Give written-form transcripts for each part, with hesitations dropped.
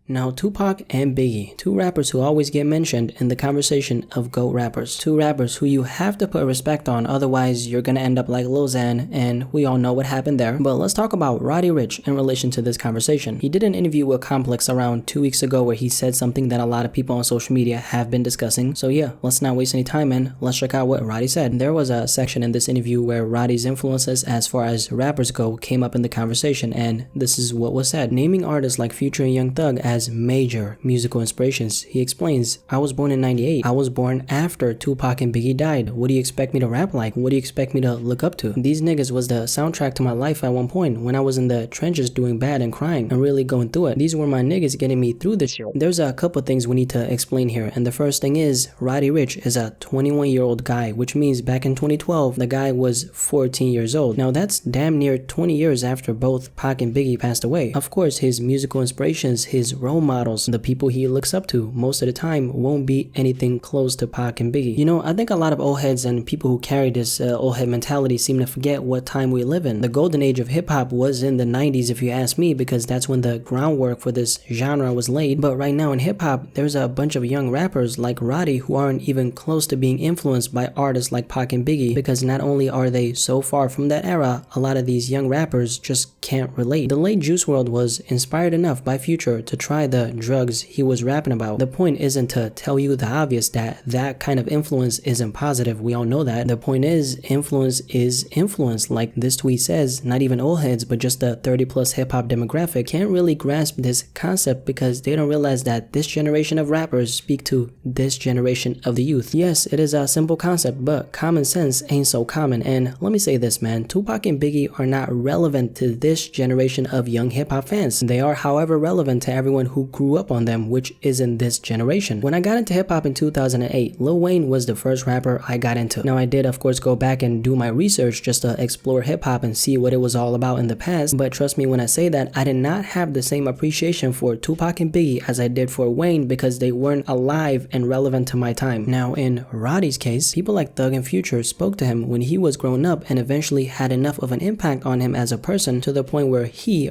Now, Tupac and Biggie, two rappers who always get mentioned in the conversation of GOAT rappers. Two rappers who you have to put respect on, otherwise you're gonna end up like Lil Xan, and we all know what happened there. But let's talk about Roddy Ricch in relation to this conversation. He did an interview with Complex around 2 weeks ago where he said something that a lot of people on social media have been discussing. So yeah, let's not waste any time and let's check out what Roddy said. There was a section in this interview where Roddy's influences as far as rappers go came up in the conversation, and this is what was said. Naming artists like Future and Young Thug as major musical inspirations. He explains, I was born in 98. I was born after Tupac and Biggie died. What do you expect me to rap like? What do you expect me to look up to? These niggas was the soundtrack to my life at one point when I was in the trenches doing bad and crying and really going through it. These were my niggas getting me through this shit. There's a couple things we need to explain here, and the first thing is Roddy Ricch is a 21-year-old guy, which means back in 2012 the guy was 14 years old. Now that's damn near 20 years after both Pac and Biggie passed away. Of course, his musical inspirations, his role models, the people he looks up to, most of the time won't be anything close to Pac and Biggie. You know, I think a lot of old heads and people who carry this old head mentality seem to forget what time we live in. The golden age of hip-hop was in the 90s if you ask me, because that's when the groundwork for this genre was laid. But right now in hip-hop, there's a bunch of young rappers like Roddy who aren't even close to being influenced by artists like Pac and Biggie, because not only are they so far from that era, a lot of these young rappers just can't relate. The late Juice WRLD was inspired enough by Future to try the drugs he was rapping about. The point isn't to tell you the obvious that that kind of influence isn't positive. We all know that. The point is influence is influence. Like this tweet says, not even old heads but just the 30+ hip-hop demographic can't really grasp this concept because they don't realize that this generation of rappers speak to this generation of the youth. Yes, it is a simple concept, but common sense ain't so common. And let me say this, man, Tupac and Biggie are not relevant to this generation of young hip-hop fans. They are, however, relevant to everyone who grew up on them, which isn't this generation. When I got into hip-hop in 2008, Lil Wayne was the first rapper I got into. Now I did of course go back and do my research just to explore hip-hop and see what it was all about in the past, but trust me when I say that I did not have the same appreciation for Tupac and Biggie as I did for Wayne because they weren't alive and relevant to my time. Now in Roddy's case, people like Thug and Future spoke to him when he was grown up and eventually had enough of an impact on him as a person to the point where he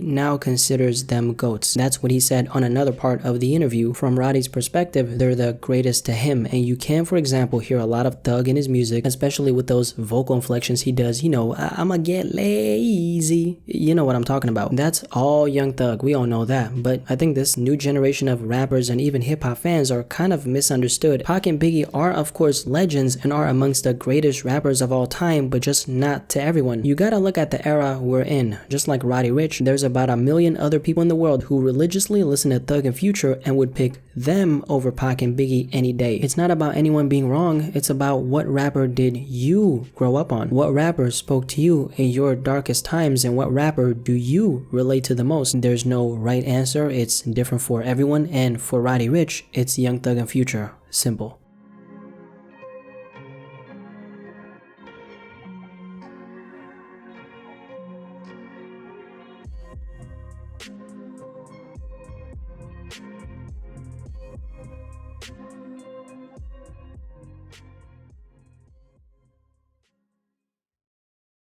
now considers them GOATs. That's what he said on another part of the interview. From Roddy's perspective, they're the greatest to him, and you can, for example, hear a lot of Thug in his music, especially with those vocal inflections he does. You know, I'ma get lazy. You know what I'm talking about. That's all Young Thug. We all know that. But I think this new generation of rappers and even hip-hop fans are kind of misunderstood. Pac and Biggie are of course legends and are amongst the greatest rappers of all time, but just not to everyone. You gotta look at the era we're in. Just like Roddy Ricch, there's about 1 million other people in the world who religiously listen to Thug and Future and would pick them over Pac and Biggie any day. It's not about anyone being wrong, it's about what rapper did you grow up on? What rapper spoke to you in your darkest times, and what rapper do you relate to the most? There's no right answer, it's different for everyone, and for Roddy Ricch, it's Young Thug and Future. Simple.